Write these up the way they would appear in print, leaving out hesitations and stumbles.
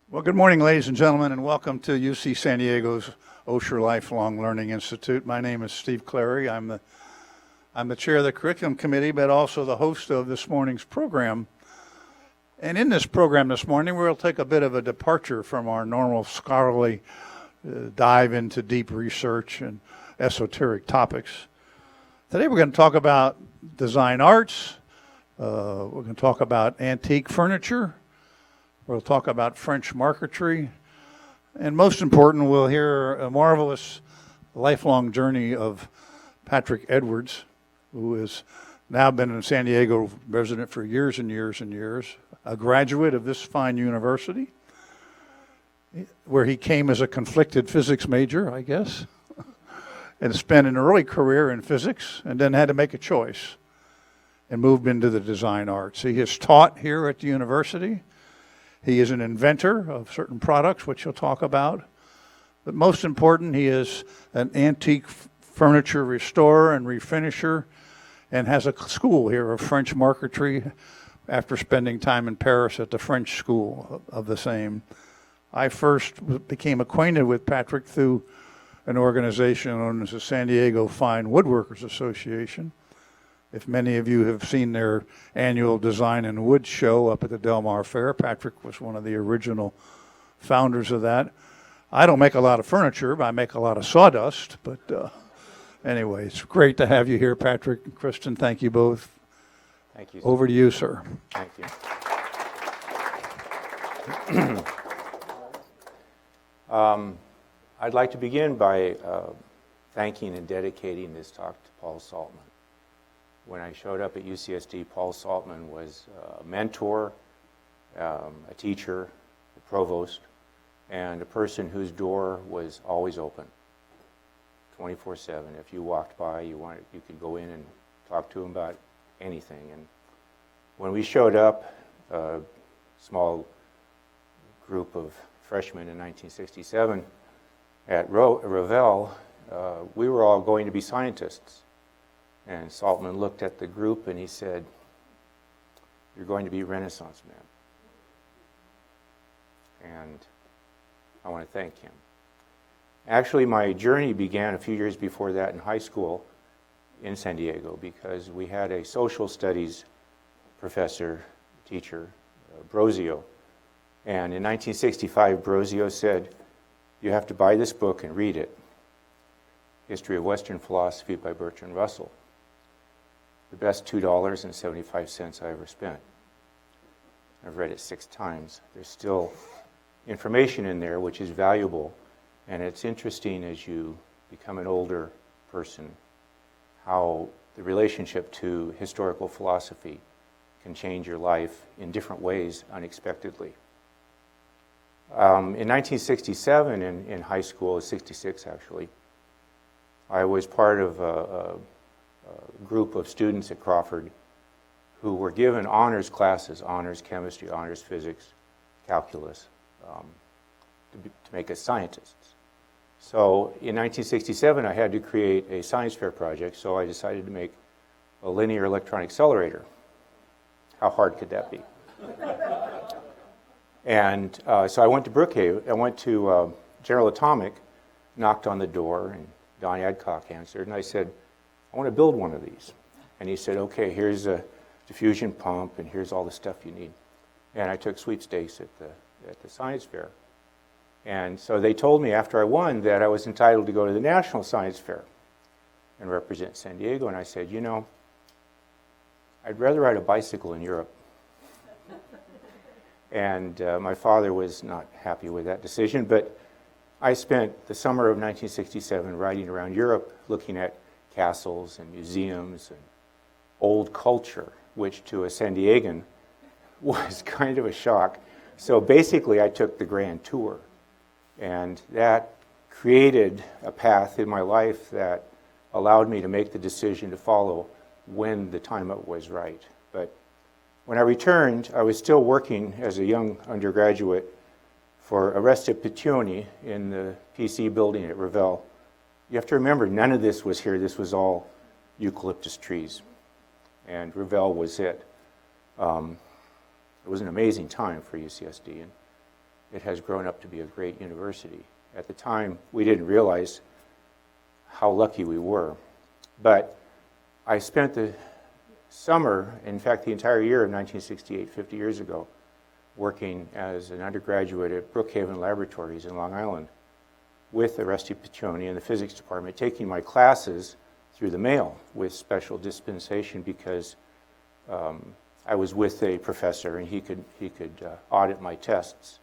Well, good morning, ladies and gentlemen, and welcome to UC San Diego's Osher Lifelong Learning Institute. My name is Steve Clary. I'm the chair of the curriculum committee, but also the host of this morning's program. And in this program this morning, we'll take a bit of a departure from our normal scholarly dive into deep research and esoteric topics. Today we're going to talk about design arts. We're going to talk about antique furniture. We'll talk about French marquetry. And most important, we'll hear a marvelous lifelong journey of Patrick Edwards, who has now been a San Diego resident for years and years and years, a graduate of this fine university, where he came as a conflicted physics major, I guess, and spent an early career in physics, and then had to make a choice and moved into the design arts. He has taught here at the university. He is an inventor of certain products, which he'll talk about. But most important, he is an antique furniture restorer and refinisher and has a school here of French marquetry after spending time in Paris at the French school of the same. I first became acquainted with Patrick through an organization known as the San Diego Fine Woodworkers Association. If many of you have seen their annual Design and Wood show up at the Del Mar Fair, Patrick was one of the original founders of that. I don't make a lot of furniture, but I make a lot of sawdust. But anyway, it's great to have you here, Patrick and Kristen. Thank you both. Thank you. Over to you, sir. Thank you. I'd like to begin by thanking and dedicating this talk to Paul Saltman. When I showed up at UCSD, Paul Saltman was a mentor, a teacher, a provost, and a person whose door was always open, 24/7. If you walked by, you could go in and talk to him about anything. And when we showed up, a small group of freshmen in 1967 at Revelle, we were all going to be scientists. And Saltman looked at the group and he said, "You're going to be Renaissance men." And I want to thank him. Actually, my journey began a few years before that in high school in San Diego because we had a social studies professor, teacher, Brosio. And in 1965, Brosio said, "You have to buy this book and read it, History of Western Philosophy by Bertrand Russell. The best $2.75 I ever spent." I've read it 6 times. There's still information in there which is valuable, and it's interesting as you become an older person how the relationship to historical philosophy can change your life in different ways unexpectedly. In 1967, in high school, 66 actually, I was part of a group of students at Crawford who were given honors classes, honors chemistry, honors physics, calculus, to make us scientists. So in 1967, I had to create a science fair project, so I decided to make a linear electron accelerator. How hard could that be? And so I went to Brookhaven. I went to General Atomic, knocked on the door, and Don Adcock answered, and I said, "I want to build one of these." And he said, "Okay, here's a diffusion pump, and here's all the stuff you need." And I took sweepstakes at the science fair. And so they told me after I won that I was entitled to go to the National Science Fair and represent San Diego. And I said, I'd rather ride a bicycle in Europe. And my father was not happy with that decision, but I spent the summer of 1967 riding around Europe looking at castles and museums and old culture, which to a San Diegan was kind of a shock. So basically I took the grand tour, and that created a path in my life that allowed me to make the decision to follow when the time was right. But when I returned, I was still working as a young undergraduate for Arresta Piccioni in the PC building at Revelle. You have to remember, none of this was here. This was all eucalyptus trees. And Revelle was it. It was an amazing time for UCSD. And it has grown up to be a great university. At the time, we didn't realize how lucky we were. But I spent the summer, in fact, the entire year of 1968, 50 years ago, working as an undergraduate at Brookhaven Laboratories in Long Island with Rusty Piccioni in the physics department, taking my classes through the mail with special dispensation because I was with a professor and he could audit my tests.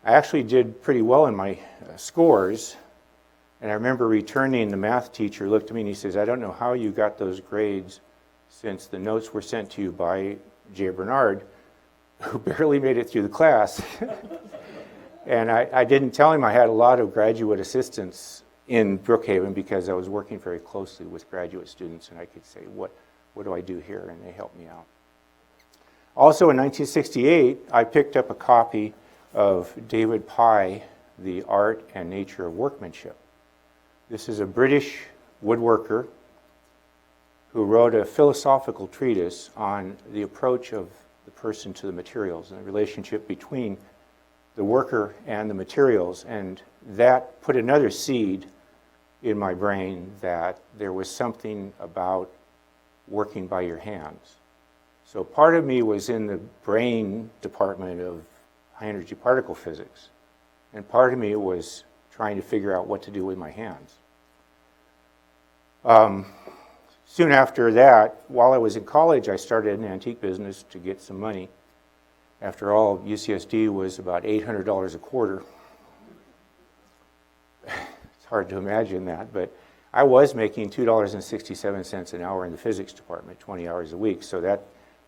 I actually did pretty well in my scores, and I remember returning, the math teacher looked at me and he says, "I don't know how you got those grades since the notes were sent to you by J. Bernard, who barely made it through the class." And I didn't tell him I had a lot of graduate assistants in Brookhaven because I was working very closely with graduate students, and I could say, what do I do here? And they helped me out. Also in 1968, I picked up a copy of David Pye, The Art and Nature of Workmanship. This is a British woodworker who wrote a philosophical treatise on the approach of the person to the materials and the relationship between the worker and the materials, and that put another seed in my brain that there was something about working by your hands. So part of me was in the brain department of high energy particle physics, and part of me was trying to figure out what to do with my hands. Soon after that, while I was in college, I started an antique business to get some money. After all, UCSD was about $800 a quarter. It's hard to imagine that, but I was making $2.67 an hour in the physics department, 20 hours a week, so that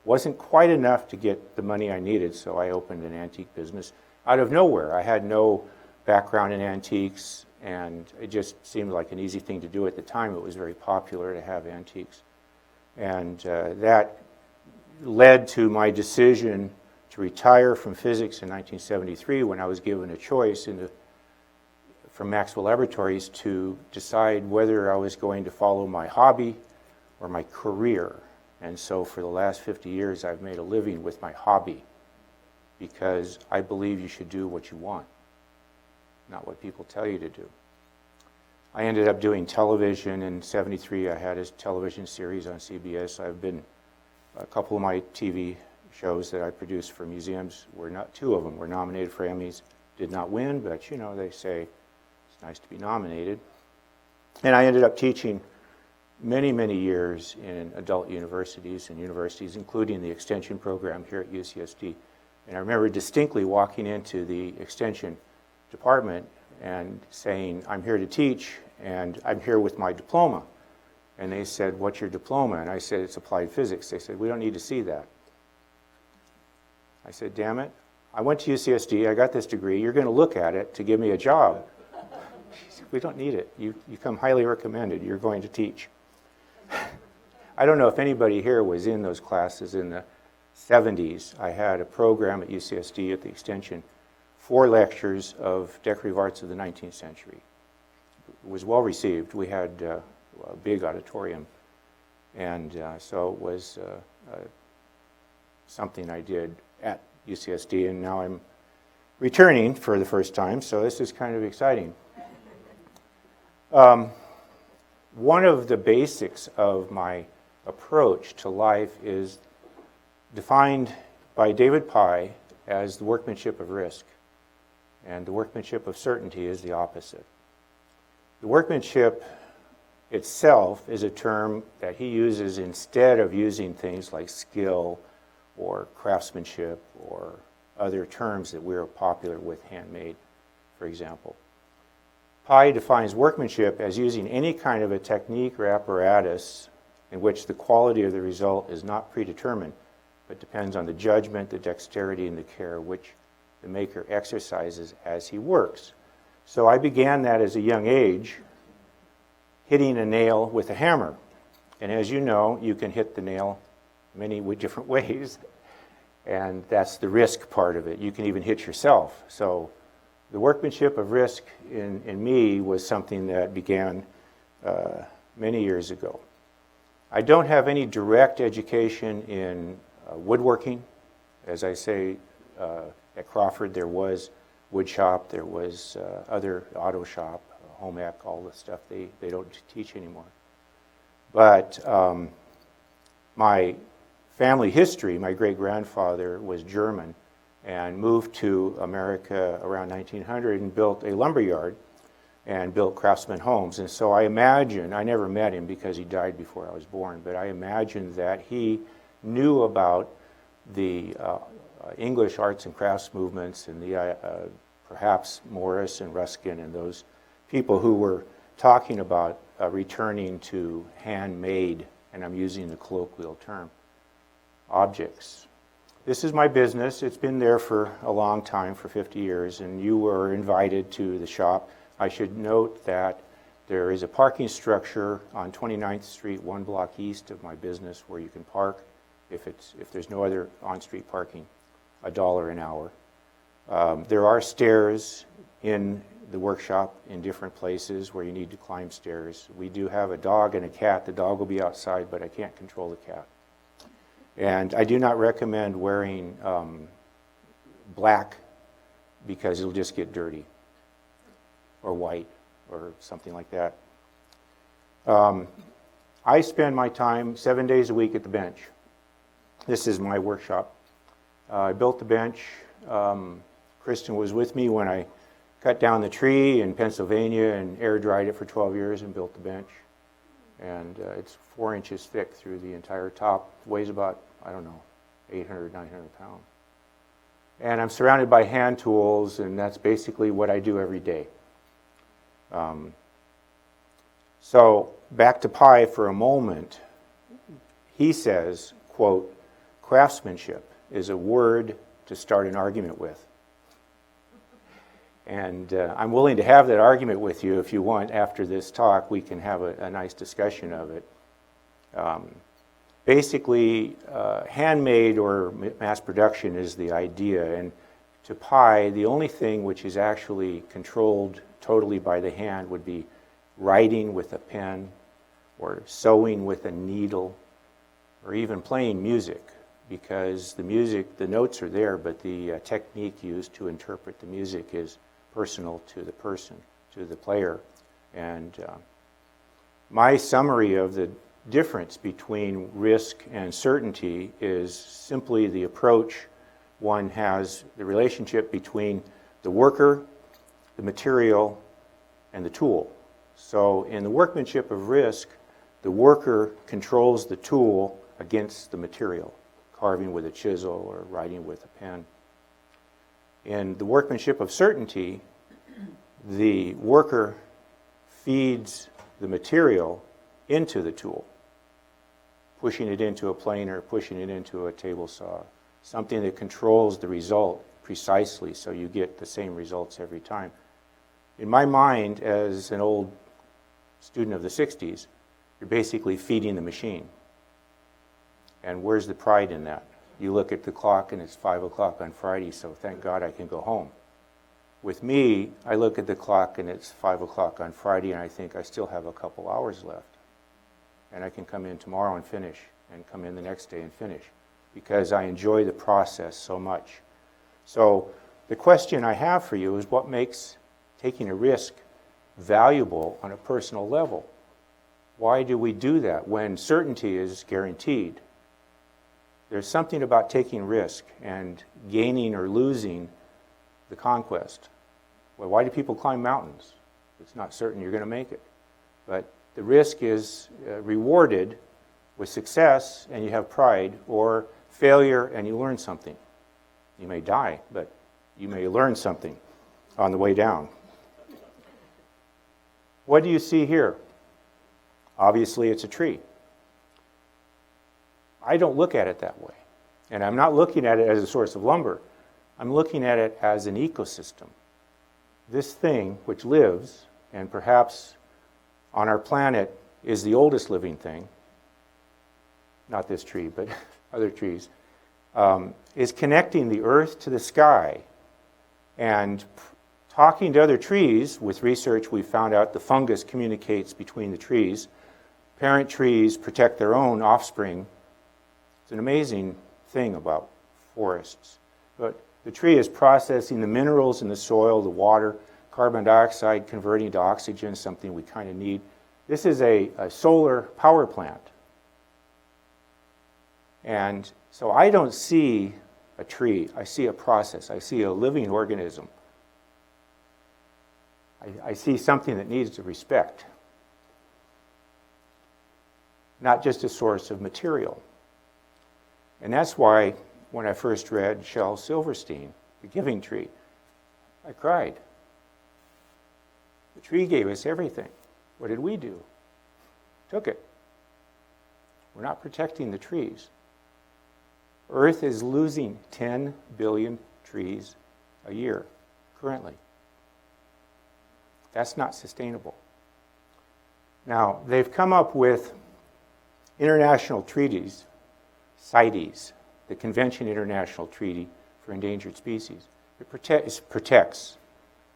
wasn't quite enough to get the money I needed, so I opened an antique business out of nowhere. I had no background in antiques, and it just seemed like an easy thing to do at the time. It was very popular to have antiques. And that led to my decision to retire from physics in 1973 when I was given a choice from Maxwell Laboratories to decide whether I was going to follow my hobby or my career. And so for the last 50 years, I've made a living with my hobby because I believe you should do what you want, not what people tell you to do. I ended up doing television. In '73, I had a television series on CBS. A couple of my TV shows that I produced for museums, two of them were nominated for Emmys, did not win, but they say it's nice to be nominated. And I ended up teaching many, many years in adult universities, including the extension program here at UCSD. And I remember distinctly walking into the extension department and saying, "I'm here to teach, and I'm here with my diploma." And they said, "What's your diploma?" And I said, "It's applied physics." They said, "We don't need to see that." I said, "Damn it, I went to UCSD, I got this degree, you're going to look at it to give me a job." She said, "We don't need it. You come highly recommended. You're going to teach." I don't know if anybody here was in those classes in the 70s. I had a program at UCSD at the extension, 4 lectures of decorative arts of the 19th century. It was well received. We had a big auditorium, and so it was something I did at UCSD, and now I'm returning for the first time, so this is kind of exciting. One of the basics of my approach to life is defined by David Pye as the workmanship of risk, and the workmanship of certainty is the opposite. The workmanship itself is a term that he uses instead of using things like skill or craftsmanship or other terms that we're popular with, handmade, for example. Pye defines workmanship as using any kind of a technique or apparatus in which the quality of the result is not predetermined, but depends on the judgment, the dexterity, and the care which the maker exercises as he works. So I began that as a young age, hitting a nail with a hammer. And as you know, you can hit the nail many different ways, and that's the risk part of it. You can even hit yourself. So the workmanship of risk in me was something that began many years ago. I don't have any direct education in woodworking. As I say, at Crawford there was wood shop, there was other auto shop, home ec, all the stuff they don't teach anymore. But my family history, my great-grandfather was German and moved to America around 1900 and built a lumber yard and built craftsman homes. And so I imagine, I never met him because he died before I was born, but I imagine that he knew about the English arts and crafts movements and the perhaps Morris and Ruskin and those people who were talking about returning to handmade, and I'm using the colloquial term, objects. This is my business. It's been there for a long time, for 50 years, and you were invited to the shop. I should note that there is a parking structure on 29th Street, 1 block east of my business, where you can park if there's no other on-street parking, $1 an hour. There are stairs in the workshop in different places where you need to climb stairs. We do have a dog and a cat. The dog will be outside, but I can't control the cat. And I do not recommend wearing black because it'll just get dirty, or white, or something like that. I spend my time 7 days a week at the bench. This is my workshop. I built the bench. Kristen was with me when I cut down the tree in Pennsylvania and air dried it for 12 years and built the bench. And it's 4 inches thick through the entire top. It weighs about, 800, 900 pounds. And I'm surrounded by hand tools, and that's basically what I do every day. So back to Pi for a moment. He says, quote, craftsmanship is a word to start an argument with. And I'm willing to have that argument with you if you want. After this talk, we can have a nice discussion of it. Basically, handmade or mass production is the idea. And to Pi, the only thing which is actually controlled totally by the hand would be writing with a pen, or sewing with a needle, or even playing music, because the music, the notes are there, but the technique used to interpret the music is personal to the person, to the player. And my summary of the difference between risk and certainty is simply the approach one has, the relationship between the worker, the material, and the tool. So in the workmanship of risk, the worker controls the tool against the material, carving with a chisel or writing with a pen. In the workmanship of certainty, the worker feeds the material into the tool, pushing it into a planer, pushing it into a table saw, something that controls the result precisely so you get the same results every time. In my mind, as an old student of the 60s, you're basically feeding the machine. And where's the pride in that? You look at the clock and it's 5 o'clock on Friday, so thank God I can go home. With me, I look at the clock and it's 5 o'clock on Friday and I think I still have a couple hours left. And I can come in tomorrow and finish, and come in the next day and finish, because I enjoy the process so much. So the question I have for you is, what makes taking a risk valuable on a personal level? Why do we do that when certainty is guaranteed? There's something about taking risk and gaining or losing the conquest. Well, why do people climb mountains? It's not certain you're going to make it. But the risk is rewarded with success and you have pride, or failure and you learn something. You may die, but you may learn something on the way down. What do you see here? Obviously, it's a tree. I don't look at it that way. And I'm not looking at it as a source of lumber. I'm looking at it as an ecosystem. This thing, which lives, and perhaps on our planet is the oldest living thing, not this tree, but other trees, is connecting the earth to the sky. And talking to other trees, with research we found out the fungus communicates between the trees. Parent trees protect their own offspring. It's an amazing thing about forests. But The tree is processing the minerals in the soil, the water, carbon dioxide converting to oxygen, something we kind of need. This is a solar power plant. And so I don't see a tree, I see a process, I see a living organism. I see something that needs to respect, not just a source of material. And that's why when I first read Shel Silverstein, The Giving Tree, I cried. The tree gave us everything. What did we do? Took it. We're not protecting the trees. Earth is losing 10 billion trees a year currently. That's not sustainable. Now, they've come up with international treaties, CITES, the Convention International Treaty for Endangered Species. It protects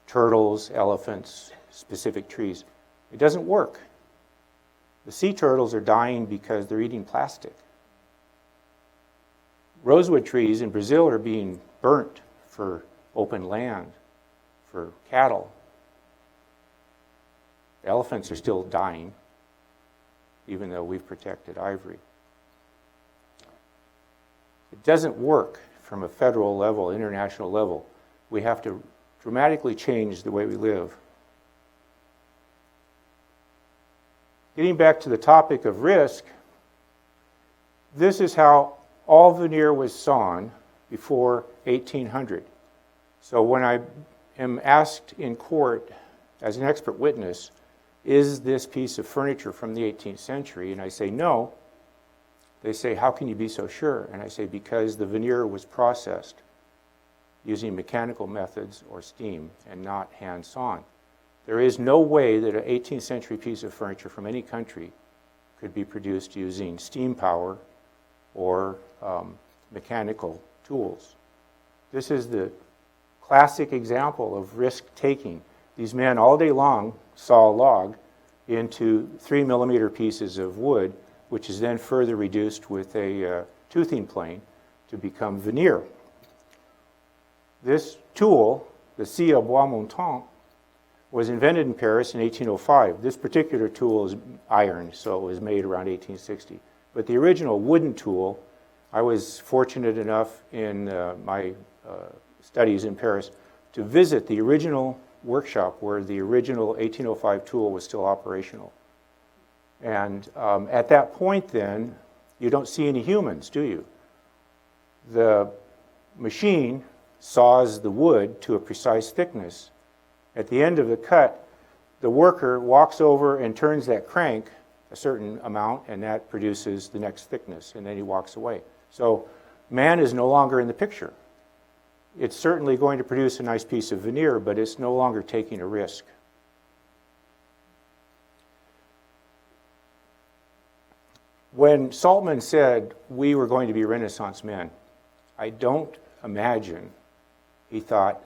turtles, elephants, specific trees. It doesn't work. The sea turtles are dying because they're eating plastic. Rosewood trees in Brazil are being burnt for open land, for cattle. Elephants are still dying, even though we've protected ivory. It doesn't work from a federal level, international level. We have to dramatically change the way we live. Getting back to the topic of risk, this is how all veneer was sawn before 1800. So when I am asked in court as an expert witness, is this piece of furniture from the 18th century? And I say no. They say, how can you be so sure? And I say, because the veneer was processed using mechanical methods or steam and not hand sawn. There is no way that an 18th century piece of furniture from any country could be produced using steam power or mechanical tools. This is the classic example of risk-taking. These men all day long saw a log into 3mm pieces of wood, which is then further reduced with a toothing plane to become veneer. This tool, the scie à bois montant, was invented in Paris in 1805. This particular tool is iron, so it was made around 1860. But the original wooden tool, I was fortunate enough in my studies in Paris to visit the original workshop where the original 1805 tool was still operational. And at that point then, you don't see any humans, do you? The machine saws the wood to a precise thickness. At the end of the cut, the worker walks over and turns that crank a certain amount, and that produces the next thickness, and then he walks away. So man is no longer in the picture. It's certainly going to produce a nice piece of veneer, but it's no longer taking a risk. When Saltman said we were going to be Renaissance men, I don't imagine he thought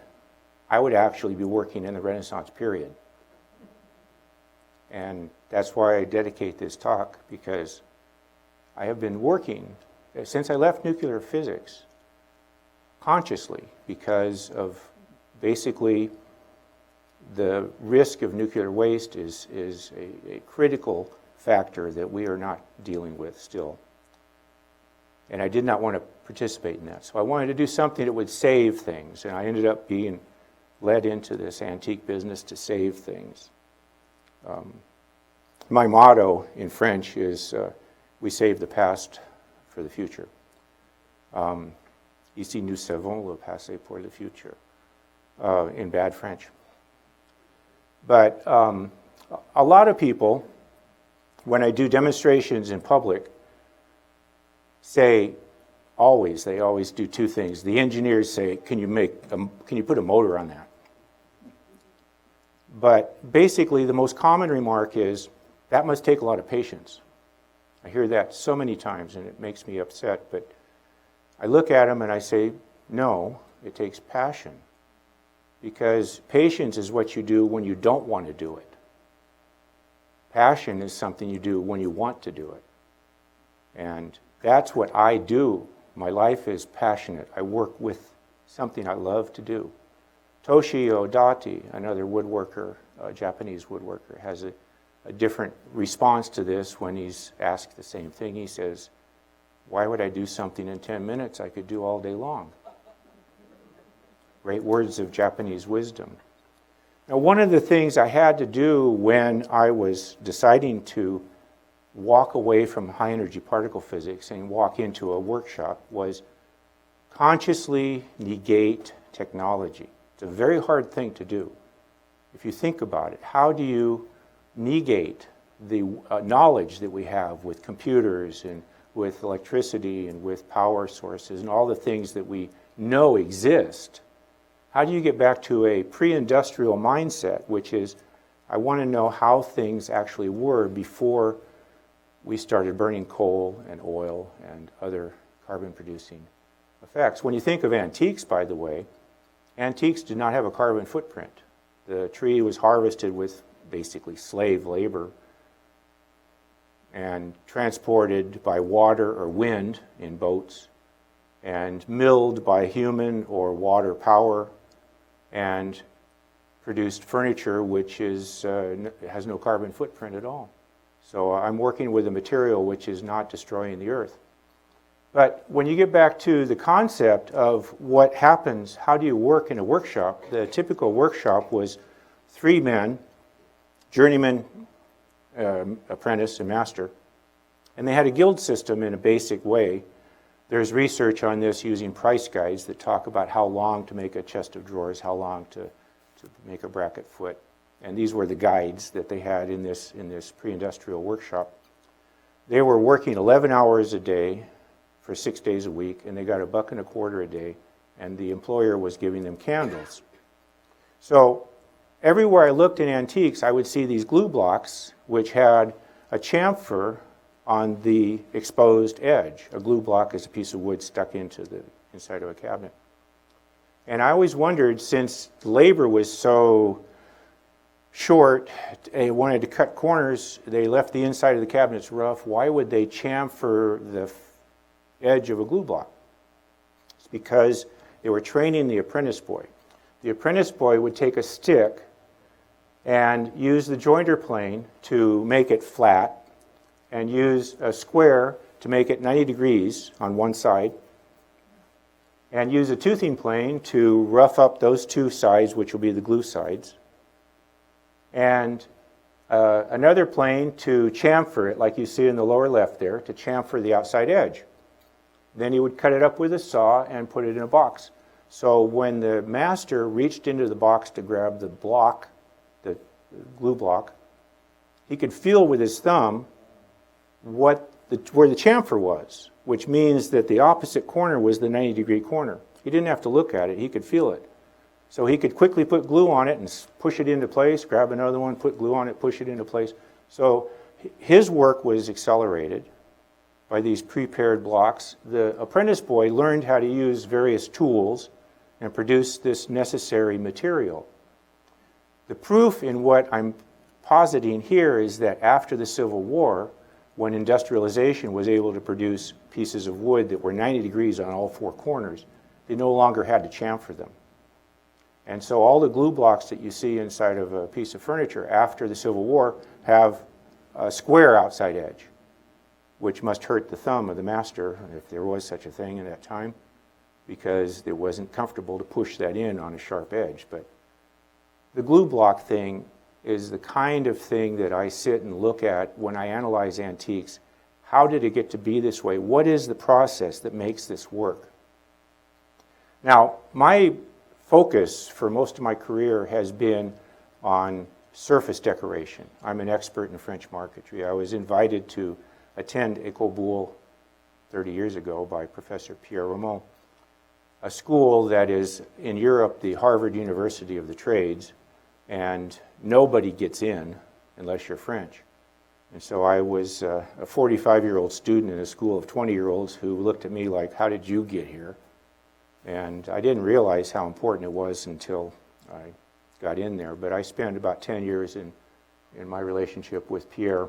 I would actually be working in the Renaissance period. And that's why I dedicate this talk, because I have been working since I left nuclear physics consciously because of basically the risk of nuclear waste is a critical factor that we are not dealing with still. And I did not want to participate in that. So I wanted to do something that would save things, and I ended up being led into this antique business to save things. My motto in French is, we save the past for the future. Ici nous savons le passé pour le futur, in bad French. But a lot of people, when I do demonstrations in public, say they always do two things. The engineers say, can you put a motor on that? But basically the most common remark is, that must take a lot of patience. I hear that so many times and it makes me upset, but I look at them and I say, no, it takes passion. Because patience is what you do when you don't want to do it. Passion is something you do when you want to do it. And that's what I do. My life is passionate. I work with something I love to do. Toshio Dati, another woodworker, a Japanese woodworker, has a different response to this when he's asked the same thing. He says, why would I do something in 10 minutes I could do all day long? Great words of Japanese wisdom. Now, one of the things I had to do when I was deciding to walk away from high-energy particle physics and walk into a workshop was consciously negate technology. It's a very hard thing to do. If you think about it, how do you negate the knowledge that we have with computers and with electricity and with power sources and all the things that we know exist? How do you get back to a pre-industrial mindset, which is, I want to know how things actually were before we started burning coal and oil and other carbon-producing effects. When you think of antiques, by the way, antiques do not have a carbon footprint. The tree was harvested with basically slave labor and transported by water or wind in boats and milled by human or water power and produced furniture which has no carbon footprint at all. So I'm working with a material which is not destroying the earth. But when you get back to the concept of what happens, how do you work in a workshop? The typical workshop was 3 men, journeyman, apprentice, and master. And they had a guild system in a basic way. There's research on this using price guides that talk about how long to make a chest of drawers, how long to make a bracket foot. And these were the guides that they had in this pre-industrial workshop. They were working 11 hours a day for 6 days a week, and they got $1.25 a day, and the employer was giving them candles. So everywhere I looked in antiques, I would see these glue blocks which had a chamfer on the exposed edge. A glue block is a piece of wood stuck into the inside of a cabinet. And I always wondered, since labor was so short, they wanted to cut corners, they left the inside of the cabinets rough, why would they chamfer the edge of a glue block? It's because they were training the apprentice boy. The apprentice boy would take a stick and use the jointer plane to make it flat and use a square to make it 90 degrees on one side and use a toothing plane to rough up those two sides, which will be the glue sides, and another plane to chamfer it, like you see in the lower left there, to chamfer the outside edge. Then he would cut it up with a saw and put it in a box. So when the master reached into the box to grab the block, the glue block, he could feel with his thumb where the chamfer was, which means that the opposite corner was the 90-degree corner. He didn't have to look at it, he could feel it. So he could quickly put glue on it and push it into place, grab another one, put glue on it, push it into place. So his work was accelerated by these prepared blocks. The apprentice boy learned how to use various tools and produce this necessary material. The proof in what I'm positing here is that after the Civil War, when industrialization was able to produce pieces of wood that were 90 degrees on all 4 corners, they no longer had to chamfer them. And so all the glue blocks that you see inside of a piece of furniture after the Civil War have a square outside edge, which must hurt the thumb of the master, if there was such a thing in that time, because it wasn't comfortable to push that in on a sharp edge. But the glue block thing is the kind of thing that I sit and look at when I analyze antiques. How did it get to be this way? What is the process that makes this work? Now, my focus for most of my career has been on surface decoration. I'm an expert in French marquetry. I was invited to attend École Boulle 30 years ago by Professor Pierre Ramon, a school that is in Europe the Harvard University of the trades, and nobody gets in unless you're French. And so I was a 45-year-old student in a school of 20-year-olds who looked at me like, how did you get here? And I didn't realize how important it was until I got in there. But I spent about 10 years in my relationship with Pierre.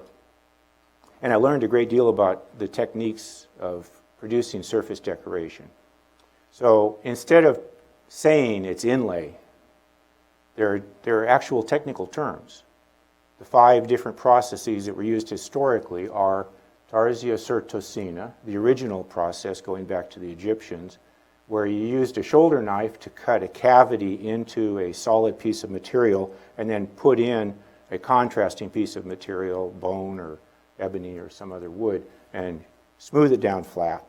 And I learned a great deal about the techniques of producing surface decoration. So instead of saying it's inlay. There are actual technical terms. The 5 different processes that were used historically are Tarsia Certsosina, the original process going back to the Egyptians, where you used a shoulder knife to cut a cavity into a solid piece of material and then put in a contrasting piece of material, bone or ebony or some other wood, and smooth it down flat.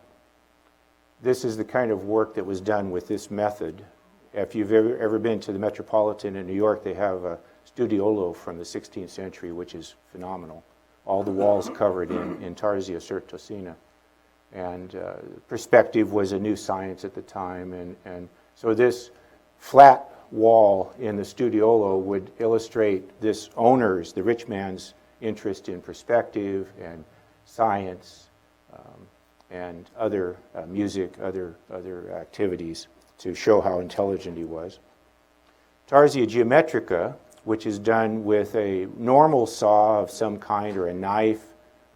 This is the kind of work that was done with this method. If you've ever been to the Metropolitan in New York, they have a studiolo from the 16th century, which is phenomenal. All the walls covered in Tarsia Certsosina. And perspective was a new science at the time. And so this flat wall in the studiolo would illustrate this owner's, the rich man's, interest in perspective and science and other music, other activities to show how intelligent he was. Tarsia Geometrica, which is done with a normal saw of some kind or a knife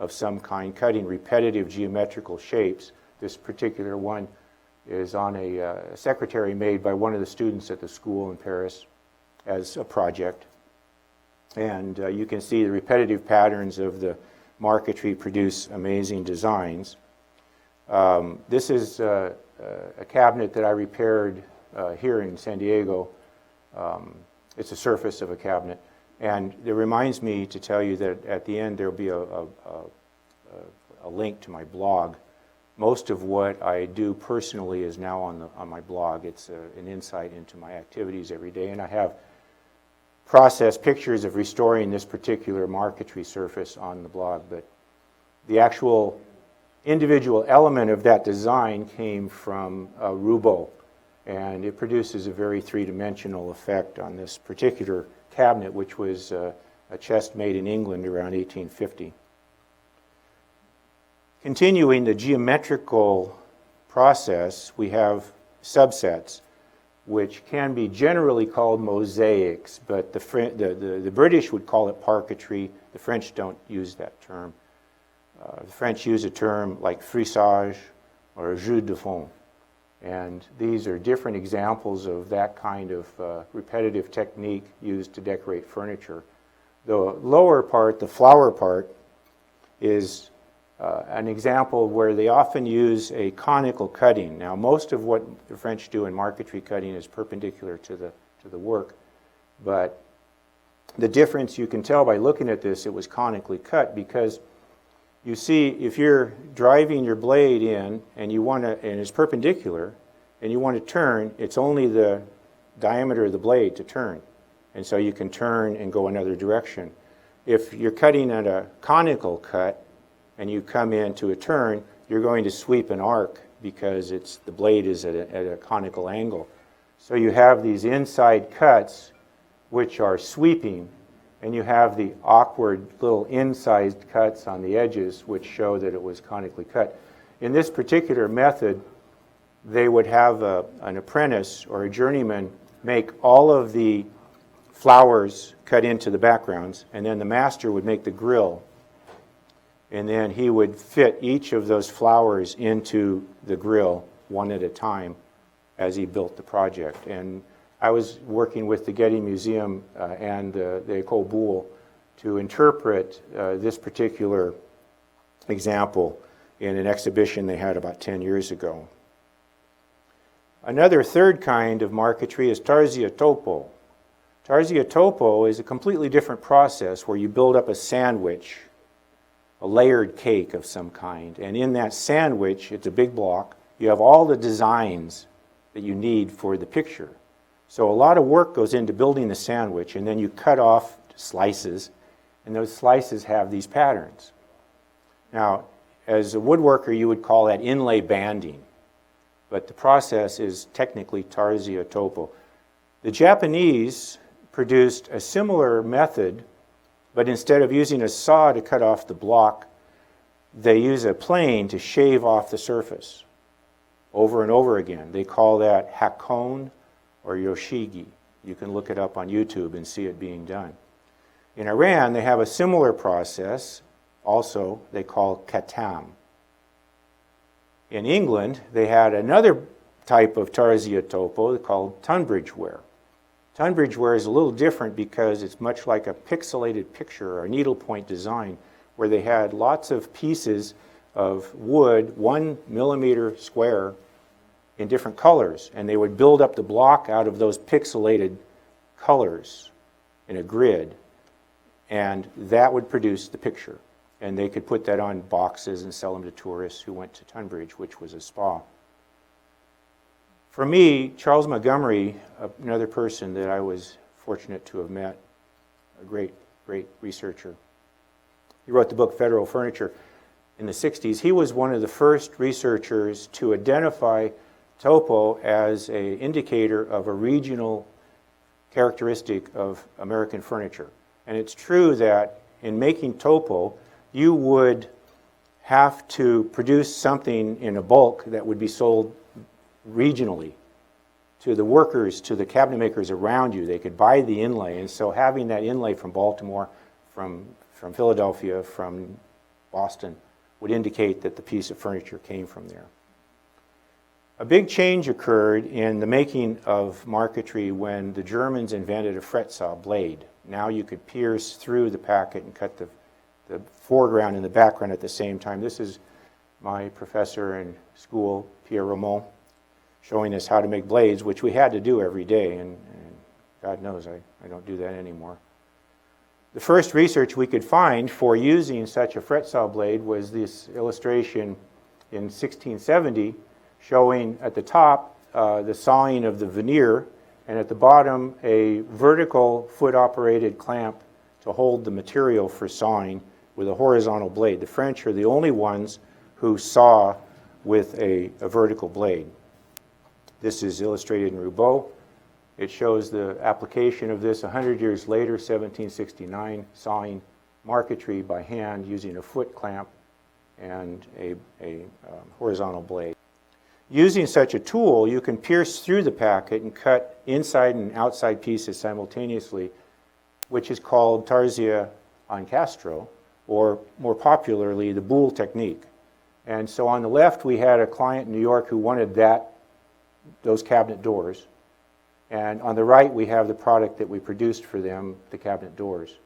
of some kind, cutting repetitive geometrical shapes. This particular one is on a secretary made by one of the students at the school in Paris as a project. And you can see the repetitive patterns of the marquetry produce amazing designs. This is a cabinet that I repaired here in San Diego. It's a surface of a cabinet. And it reminds me to tell you that at the end there will be a link to my blog. Most of what I do personally is now on my blog. It's an insight into my activities every day. And I have processed pictures of restoring this particular marquetry surface on the blog. But the actual individual element of that design came from Roubaud. And it produces a very three-dimensional effect on this particular cabinet, which was a chest made in England around 1850. Continuing the geometrical process, we have subsets, which can be generally called mosaics, but the British would call it parquetry. The French don't use that term. The French use a term like frisage or jeu de fond. And these are different examples of that kind of repetitive technique used to decorate furniture. The lower part, the flower part, is an example where they often use a conical cutting. Now, most of what the French do in marquetry cutting is perpendicular to the work, but the difference you can tell by looking at this, it was conically cut, because you see, if you're driving your blade in and you want to, and it's perpendicular, and you want to turn, it's only the diameter of the blade to turn, and so you can turn and go another direction. If you're cutting at a conical cut and you come into a turn, you're going to sweep an arc because the blade is at a conical angle. So you have these inside cuts which are sweeping, and you have the awkward little incised cuts on the edges which show that it was conically cut. In this particular method, they would have an apprentice or a journeyman make all of the flowers cut into the backgrounds, and then the master would make the grill, and then he would fit each of those flowers into the grill one at a time as he built the project. And I was working with the Getty Museum and the École Boulle to interpret this particular example in an exhibition they had about 10 years ago. Another third kind of marquetry is Tarsia topo. Tarsia topo is a completely different process where you build up a sandwich, a layered cake of some kind, and in that sandwich, it's a big block, you have all the designs that you need for the picture. So a lot of work goes into building the sandwich, and then you cut off slices, and those slices have these patterns. Now, as a woodworker, you would call that inlay banding, but the process is technically Tarsia topo. The Japanese produced a similar method, but instead of using a saw to cut off the block, they use a plane to shave off the surface over and over again. They call that hakone or yoshigi. You can look it up on YouTube and see it being done. In Iran, they have a similar process, also they call katam. In England, they had another type of Tarsia topo called Tunbridge ware. Tunbridge ware is a little different because it's much like a pixelated picture or a needlepoint design where they had lots of pieces of wood, 1 millimeter square, in different colors, and they would build up the block out of those pixelated colors in a grid, and that would produce the picture. And they could put that on boxes and sell them to tourists who went to Tunbridge, which was a spa. For me, Charles Montgomery, another person that I was fortunate to have met, a great researcher. He wrote the book Federal Furniture in the 60s. He was one of the first researchers to identify topo as an indicator of a regional characteristic of American furniture. And it's true that in making topo, you would have to produce something in a bulk that would be sold regionally to the workers, to the cabinet makers around you. They could buy the inlay, and so having that inlay from Baltimore, from Philadelphia, from Boston, would indicate that the piece of furniture came from there. A big change occurred in the making of marquetry when the Germans invented a fret saw blade. Now you could pierce through the packet and cut the foreground and the background at the same time. This is my professor in school, Pierre Ramon, showing us how to make blades, which we had to do every day, and God knows I don't do that anymore. The first research we could find for using such a fret saw blade was this illustration in 1670 showing at the top the sawing of the veneer, and at the bottom a vertical foot-operated clamp to hold the material for sawing with a horizontal blade. The French are the only ones who saw with a vertical blade. This is illustrated in Roubaud. It shows the application of this 100 years later, 1769, sawing marquetry by hand using a foot clamp and a horizontal blade. Using such a tool, you can pierce through the packet and cut inside and outside pieces simultaneously, which is called Tarsia Incastro, or more popularly, the Boule technique. And so on the left, we had a client in New York who wanted those cabinet doors. And on the right, we have the product that we produced for them, the cabinet doors,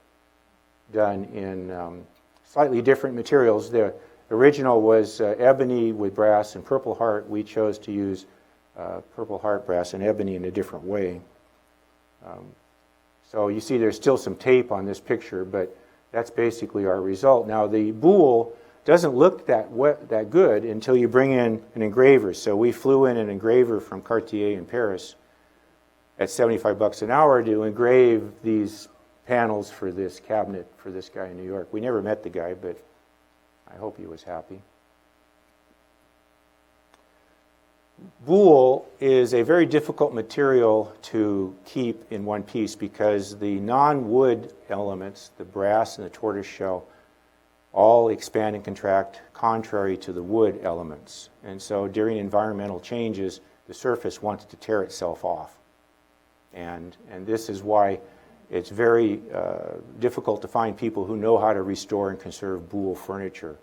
done in slightly different materials. The original was ebony with brass and Purple Heart. We chose to use Purple Heart brass and ebony in a different way. So you see there's still some tape on this picture, but that's basically our result. Now the Boule doesn't look that good until you bring in an engraver. So we flew in an engraver from Cartier in Paris at $75 an hour to engrave these panels for this cabinet for this guy in New York. We never met the guy, but I hope he was happy. Boule is a very difficult material to keep in one piece because the non-wood elements, the brass and the tortoise shell, all expand and contract contrary to the wood elements. And so during environmental changes, the surface wants to tear itself off. And this is why it's very difficult to find people who know how to restore and conserve Boule furniture.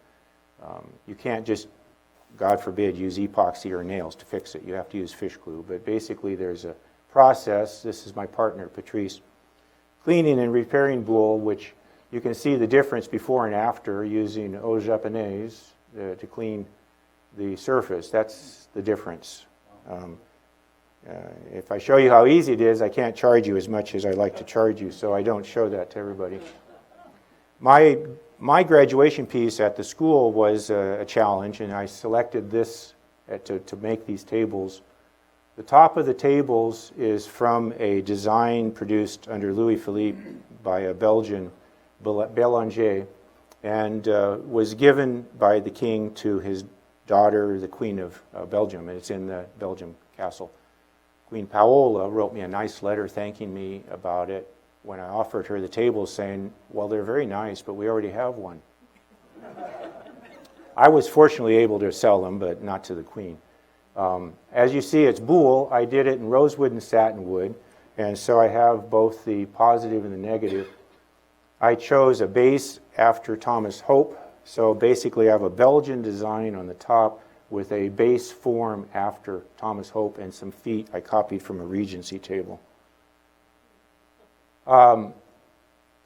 You can't just, God forbid, use epoxy or nails to fix it. You have to use fish glue. But basically there's a process. This is my partner, Patrice, cleaning and repairing Boule, which you can see the difference before and after using eau japonaise to clean the surface. That's the difference. If I show you how easy it is, I can't charge you as much as I like to charge you, so I don't show that to everybody. My graduation piece at the school was a challenge, and I selected this to make these tables. The top of the tables is from a design produced under Louis Philippe by a Belgian, Bélanger, and was given by the king to his daughter, the Queen of Belgium, and it's in the Belgium castle. Queen Paola wrote me a nice letter thanking me about it when I offered her the tables, saying, well, they're very nice, but we already have one. I was fortunately able to sell them, but not to the Queen. As you see, it's Boule. I did it in rosewood and satinwood, and so I have both the positive and the negative. I chose a base after Thomas Hope, so basically I have a Belgian design on the top with a base form after Thomas Hope and some feet I copied from a Regency table.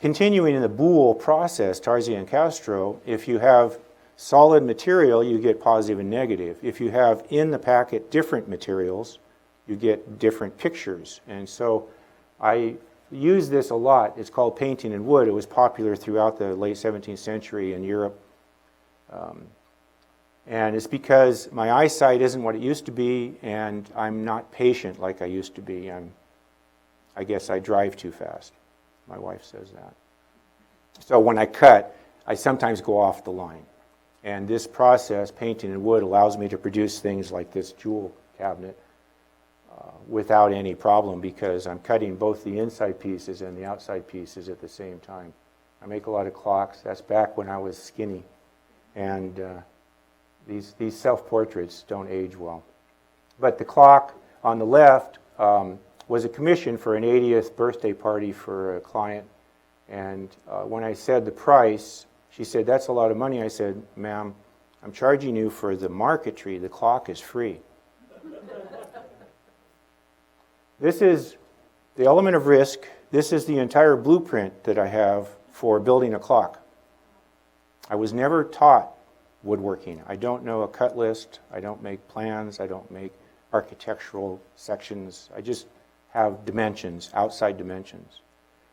Continuing in the Boole process, Tarsia and Incastro, if you have solid material, you get positive and negative. If you have in the packet different materials, you get different pictures. And so I use this a lot. It's called painting in wood. It was popular throughout the late 17th century in Europe. And it's because my eyesight isn't what it used to be, and I'm not patient like I used to be. I guess I drive too fast. My wife says that. So when I cut, I sometimes go off the line. And this process, painting in wood, allows me to produce things like this jewel cabinet without any problem, because I'm cutting both the inside pieces and the outside pieces at the same time. I make a lot of clocks. That's back when I was skinny. And these self-portraits don't age well. But the clock on the left was a commission for an 80th birthday party for a client. And when I said the price, she said, "That's a lot of money." I said, "Ma'am, I'm charging you for the marquetry. The clock is free." This is the element of risk. This is the entire blueprint that I have for building a clock. I was never taught woodworking. I don't know a cut list. I don't make plans. I don't make architectural sections. I just have dimensions, outside dimensions.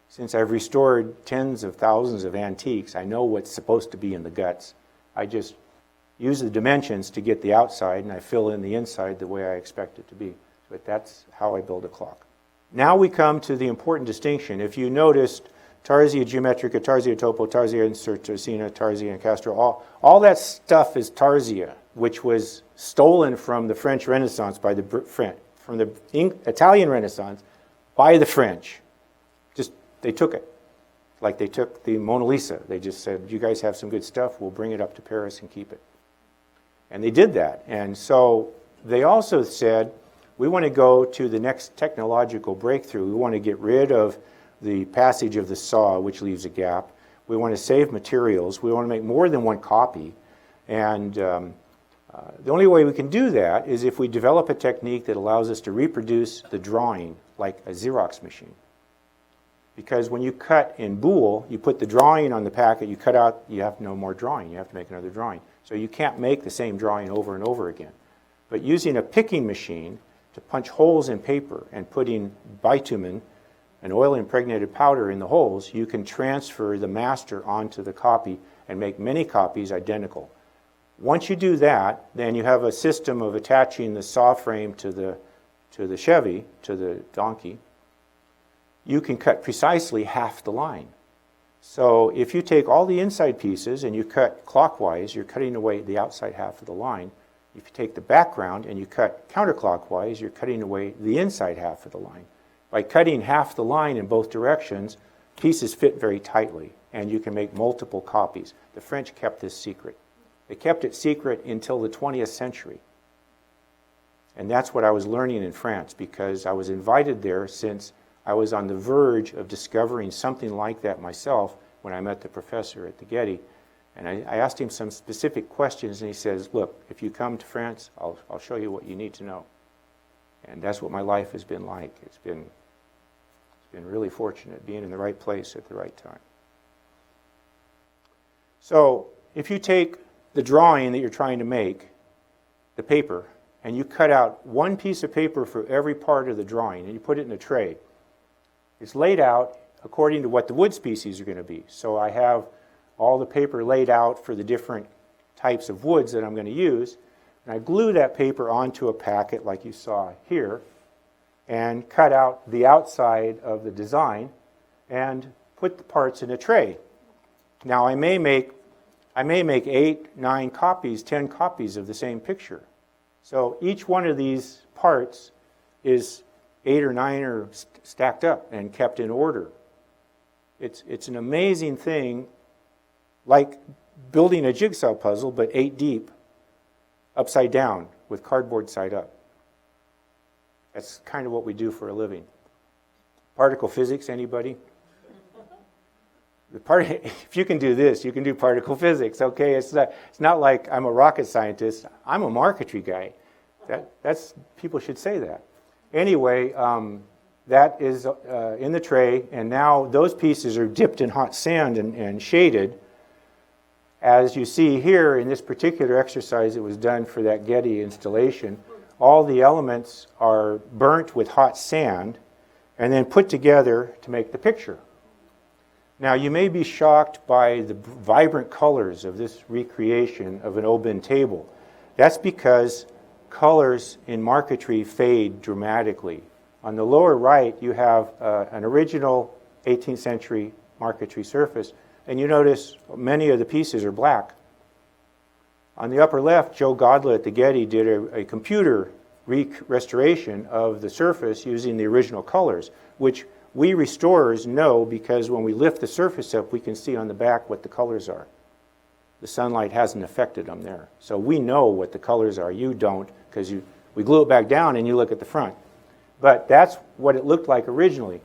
Since I've restored tens of thousands of antiques, I know what's supposed to be in the guts. I just use the dimensions to get the outside, and I fill in the inside the way I expect it to be. But that's how I build a clock. Now we come to the important distinction. If you noticed, Tarsia Geometrica, Tarsia Topo, Tarsia Certsosina, Tarsia Incastro, all that stuff is Tarsia, which was stolen from the French Renaissance by the from the Italian Renaissance by the French. Just, they took it. Like they took the Mona Lisa. They just said, "You guys have some good stuff, we'll bring it up to Paris and keep it." And they did that. And so they also said, we want to go to the next technological breakthrough. We want to get rid of the passage of the saw, which leaves a gap. We want to save materials. We want to make more than one copy. And the only way we can do that is if we develop a technique that allows us to reproduce the drawing like a Xerox machine. Because when you cut in Boole, you put the drawing on the packet, you cut out, you have no more drawing. You have to make another drawing. So you can't make the same drawing over and over again. But using a picking machine to punch holes in paper and putting bitumen, an oil-impregnated powder, in the holes, you can transfer the master onto the copy and make many copies identical. Once you do that, then you have a system of attaching the saw frame to the Chevy, to the donkey. You can cut precisely half the line. So if you take all the inside pieces and you cut clockwise, you're cutting away the outside half of the line. If you take the background and you cut counterclockwise, you're cutting away the inside half of the line. By cutting half the line in both directions, pieces fit very tightly, and you can make multiple copies. The French kept this secret. They kept it secret until the 20th century. And that's what I was learning in France, because I was invited there since I was on the verge of discovering something like that myself when I met the professor at the Getty. And I asked him some specific questions, and he says, "Look, if you come to France, I'll show you what you need to know." And that's what my life has been like. It's been really fortunate, being in the right place at the right time. So if you take the drawing that you're trying to make, the paper, and you cut out one piece of paper for every part of the drawing, and you put it in a tray, it's laid out according to what the wood species are going to be. So I have all the paper laid out for the different types of woods that I'm going to use, and I glue that paper onto a packet like you saw here, and cut out the outside of the design and put the parts in a tray. Now I may make 8, 9 copies, 10 copies of the same picture. So each one of these parts is 8 or 9 are stacked up and kept in order. It's an amazing thing, like building a jigsaw puzzle, but 8 deep, upside down, with cardboard side up. That's kind of what we do for a living. Particle physics, anybody? if you can do this, you can do particle physics, okay? It's not like I'm a rocket scientist. I'm a marquetry guy. People should say that. Anyway, that is in the tray, and now those pieces are dipped in hot sand and shaded. As you see here in this particular exercise that was done for that Getty installation, all the elements are burnt with hot sand and then put together to make the picture. Now, you may be shocked by the vibrant colors of this recreation of an Oban table. That's because colors in marquetry fade dramatically. On the lower right, you have an original 18th century marquetry surface, and you notice many of the pieces are black. On the upper left, Joe Godla at the Getty did a computer restoration of the surface using the original colors, which we restorers know because when we lift the surface up, we can see on the back what the colors are. The sunlight hasn't affected them there. So we know what the colors are. You don't, because we glue it back down and you look at the front. But that's what it looked like originally.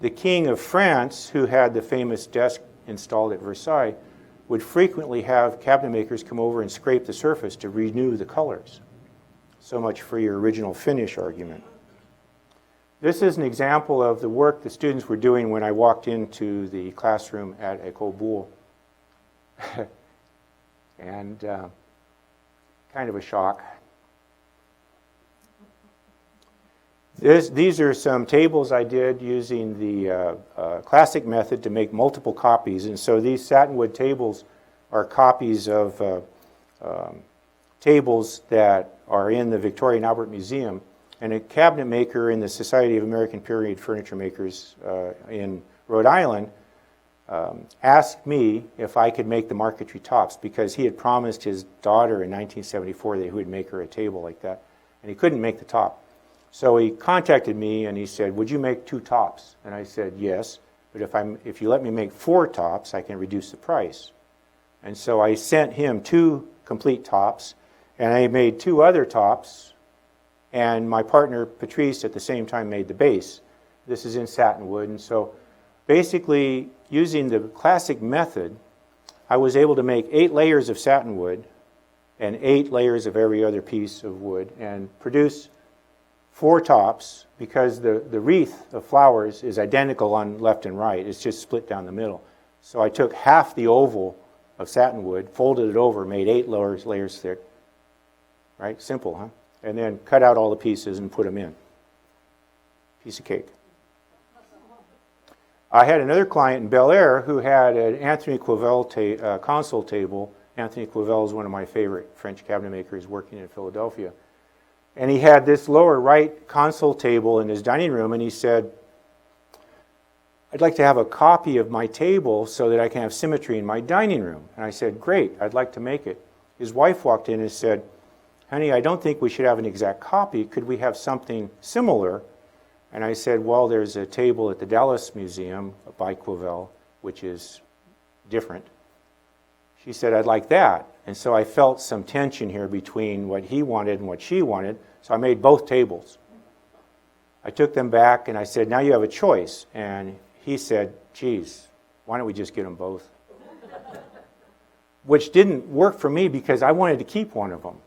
The King of France, who had the famous desk installed at Versailles, would frequently have cabinet makers come over and scrape the surface to renew the colors. So much for your original finish argument. This is an example of the work the students were doing when I walked into the classroom at École Boulle. And kind of a shock. These are some tables I did using the classic method to make multiple copies. And so these satinwood tables are copies of tables that are in the Victoria and Albert Museum. And a cabinet maker in the Society of American Period Furniture Makers in Rhode Island asked me if I could make the marquetry tops because he had promised his daughter in 1974 that he would make her a table like that. And he couldn't make the top. So he contacted me and he said, would you make 2 tops? And I said, yes, but if you let me make 4 tops, I can reduce the price. And so I sent him 2 complete tops, and I made 2 other tops, and my partner, Patrice, at the same time made the base. This is in satinwood, and so basically, using the classic method, I was able to make 8 layers of satinwood and 8 layers of every other piece of wood and produce 4 tops because the wreath of flowers is identical on left and right. It's just split down the middle. So I took half the oval of satinwood, folded it over, made 8 layers thick. Right? Simple, huh? And then cut out all the pieces and put them in. Piece of cake. I had another client in Bel Air who had an Anthony Quevel console table. Anthony Quevel is one of my favorite French cabinet makers working in Philadelphia. And he had this lower right console table in his dining room, and he said, I'd like to have a copy of my table so that I can have symmetry in my dining room. And I said, great, I'd like to make it. His wife walked in and said, honey, I don't think we should have an exact copy. Could we have something similar? And I said, well, there's a table at the Dallas Museum by Quevel, which is different. She said, I'd like that. And so I felt some tension here between what he wanted and what she wanted. So I made both tables. I took them back and I said, now you have a choice. And he said, geez, why don't we just get them both? Which didn't work for me because I wanted to keep one of them.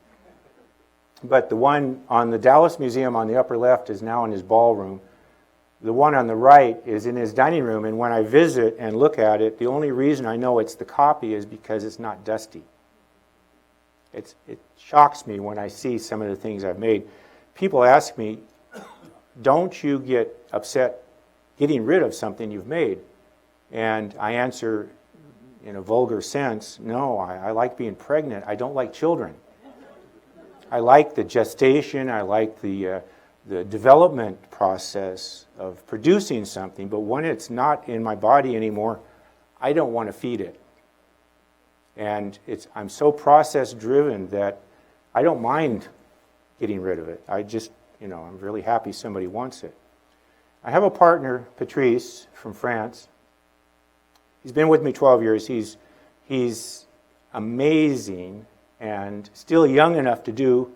But the one on the Dallas Museum on the upper left is now in his ballroom. The one on the right is in his dining room, and when I visit and look at it, the only reason I know it's the copy is because it's not dusty. It shocks me when I see some of the things I've made. People ask me, don't you get upset getting rid of something you've made? And I answer in a vulgar sense, no, I like being pregnant. I don't like children. I like the gestation, I like the development process of producing something, but when it's not in my body anymore, I don't want to feed it. And I'm so process-driven that I don't mind getting rid of it. I just, I'm really happy somebody wants it. I have a partner, Patrice, from France. He's been with me 12 years. He's amazing and still young enough to do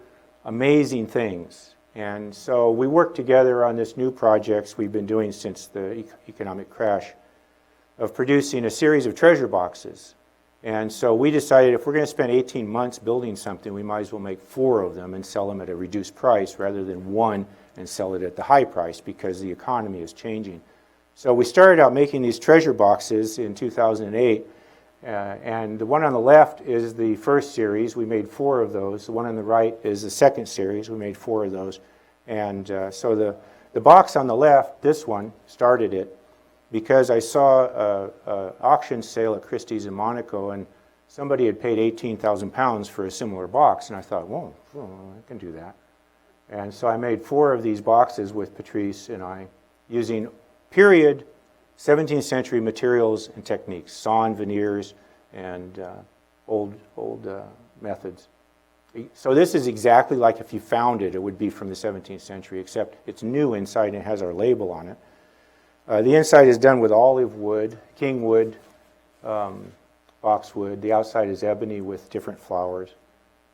amazing things. And so we work together on this new projects we've been doing since the economic crash. of producing a series of treasure boxes. And so we decided if we're going to spend 18 months building something, we might as well make 4 of them and sell them at a reduced price rather than 1 and sell it at the high price because the economy is changing. So we started out making these treasure boxes in 2008, and the one on the left is the first series. We made 4 of those. The one on the right is the second series. We made 4 of those. And so the box on the left, this one, started it, because I saw an auction sale at Christie's in Monaco, and somebody had paid 18,000 pounds for a similar box, and I thought, whoa, I can do that. And so I made 4 of these boxes with Patrice and I, using period 17th century materials and techniques, sawn veneers and old methods. So this is exactly like if you found it, it would be from the 17th century, except it's new inside and it has our label on it. The inside is done with olive wood, king wood, boxwood. The outside is ebony with different flowers.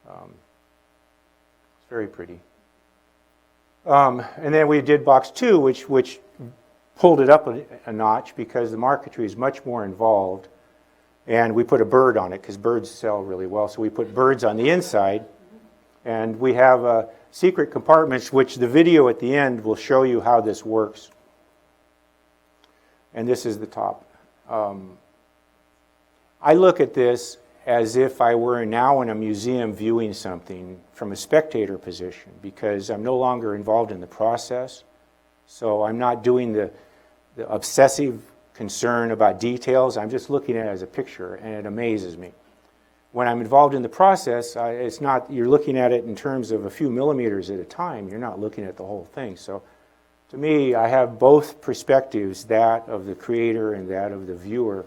It's very pretty. And then we did box 2, which pulled it up a notch because the marquetry is much more involved. And we put a bird on it because birds sell really well. So we put birds on the inside. And we have secret compartments, which the video at the end will show you how this works. And this is the top. I look at this as if I were now in a museum viewing something from a spectator position, because I'm no longer involved in the process. So I'm not doing the obsessive concern about details. I'm just looking at it as a picture, and it amazes me. When I'm involved in the process, it's not, you're looking at it in terms of a few millimeters at a time. You're not looking at the whole thing. So to me, I have both perspectives, that of the creator and that of the viewer.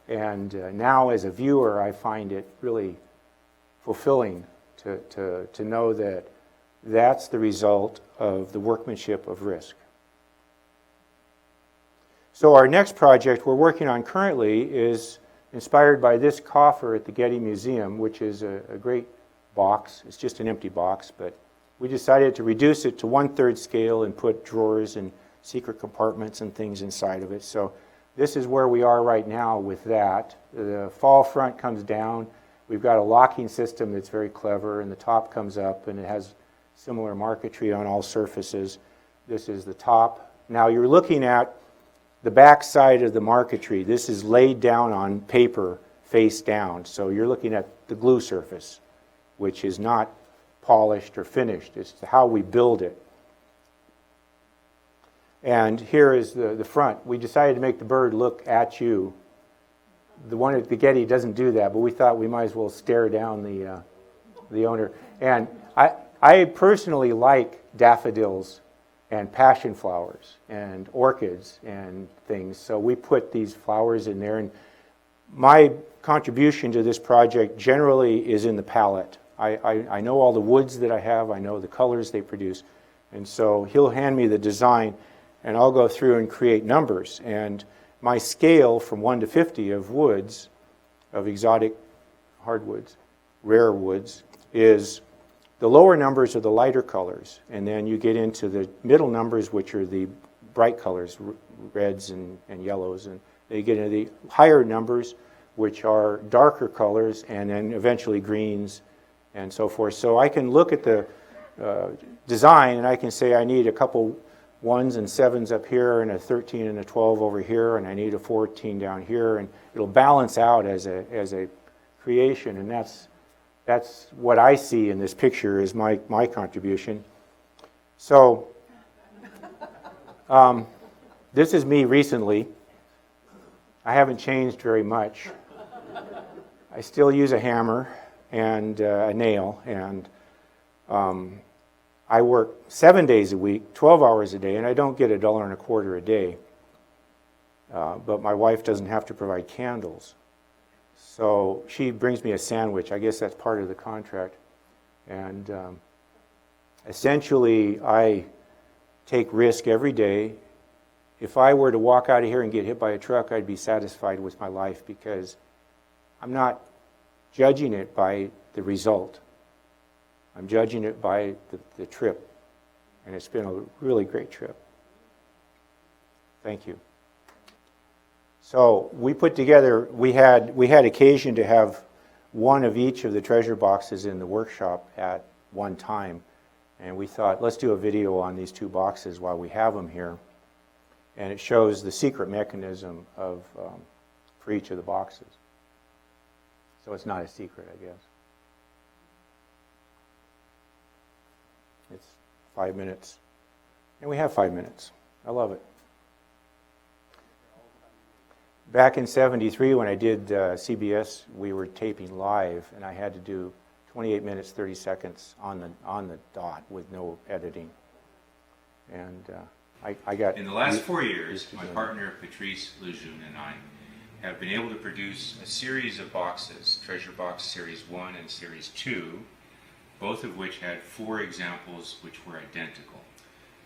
And now as a viewer, I find it really fulfilling to know that that's the result of the workmanship of risk. So our next project we're working on currently is inspired by this coffer at the Getty Museum, which is a great box. It's just an empty box, but we decided to reduce it to 1/3 scale and put drawers and secret compartments and things inside of it. So this is where we are right now with that. The fall front comes down. We've got a locking system that's very clever, and the top comes up, and it has similar marquetry on all surfaces. This is the top. Now you're looking at the back side of the marquetry. This is laid down on paper face down. So you're looking at the glue surface, which is not polished or finished. It's how we build it. And here is the front. We decided to make the bird look at you. The one at the Getty doesn't do that, but we thought we might as well stare down the owner. And I personally like daffodils and passion flowers and orchids and things. So we put these flowers in there. And my contribution to this project generally is in the palette. I know all the woods that I have. I know the colors they produce. And so he'll hand me the design, and I'll go through and create numbers. And my scale from 1 to 50 of woods, of exotic hardwoods, rare woods, is the lower numbers are the lighter colors. And then you get into the middle numbers, which are the bright colors, reds and yellows. And then you get into the higher numbers, which are darker colors, and then eventually greens and so forth. So I can look at the design, and I can say I need a couple 1s and 7s up here, and a 13 and a 12 over here, and I need a 14 down here, and it'll balance out as a creation. And that's what I see in this picture is my contribution. So this is me recently. I haven't changed very much. I still use a hammer and a nail, and I work 7 days a week, 12 hours a day, and I don't get $1.25 a day. But my wife doesn't have to provide candles. So she brings me a sandwich. I guess that's part of the contract. And essentially, I take risk every day. If I were to walk out of here and get hit by a truck, I'd be satisfied with my life, because I'm not judging it by the result. I'm judging it by the trip. And it's been a really great trip. Thank you. So we put together, we had occasion to have one of each of the treasure boxes in the workshop at one time. And we thought, let's do a video on these two boxes while we have them here. And it shows the secret mechanism of, for each of the boxes. So it's not a secret, I guess. It's 5 minutes. And we have 5 minutes. I love it. Back in '73, when I did CBS, we were taping live, and I had to do 28 minutes, 30 seconds on the dot with no editing. And I got... In the last 4 years, my partner Patrice Lejeune and I have been able to produce a series of boxes, Treasure Box Series 1 and Series 2, both of which had 4 examples which were identical.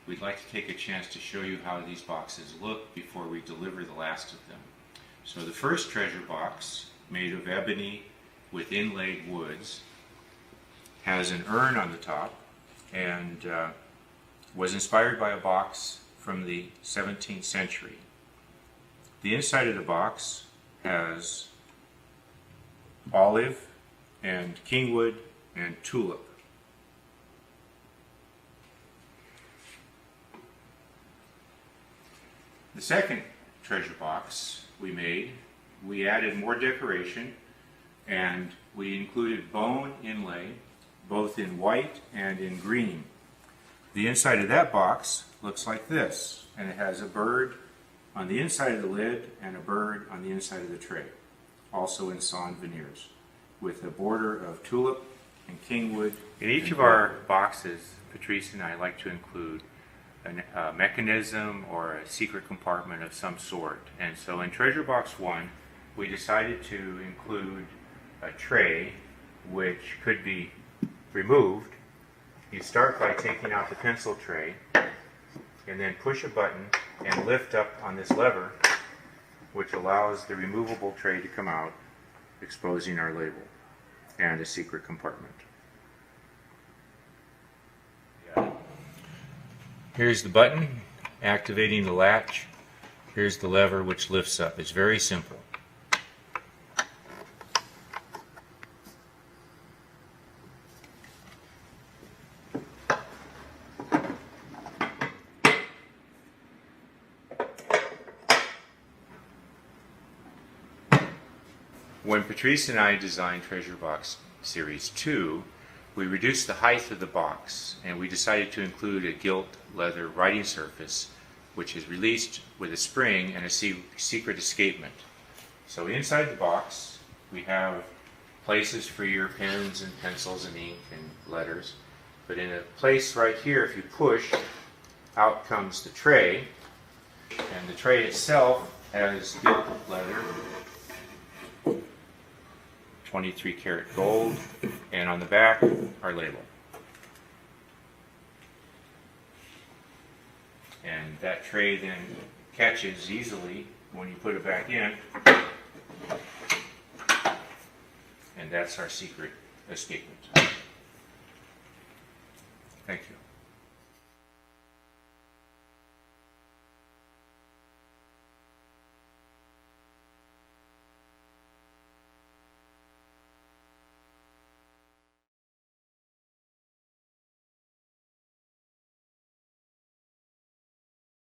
We'd like to take a chance to show you how these boxes look before we deliver the last of them. So the first treasure box, made of ebony with inlaid woods, has an urn on the top and was inspired by a box from the 17th century. The inside of the box has olive and kingwood and tulip. The second treasure box we added more decoration, and we included bone inlay, both in white and in green. The inside of that box looks like this, and it has a bird on the inside of the lid and a bird on the inside of the tray, also in sawn veneers, with a border of tulip and kingwood. In each of our boxes, Patrice and I like to include a mechanism or a secret compartment of some sort. And so in Treasure Box 1, we decided to include a tray which could be removed. You start by taking out the pencil tray and then push a button and lift up on this lever, which allows the removable tray to come out, exposing our label and a secret compartment. Here's the button activating the latch. Here's the lever which lifts up. It's very simple. When Patrice and I designed Treasure Box Series 2, we reduced the height of the box, and we decided to include a gilt leather writing surface which is released with a spring and a secret escapement. So inside the box we have places for your pens and pencils and ink and letters, but in a place right here, if you push, out comes the tray, and the tray itself has gilt leather, 23 karat gold, and on the back, our label. And that tray then catches easily when you put it back in, and that's our secret escapement. Thank you.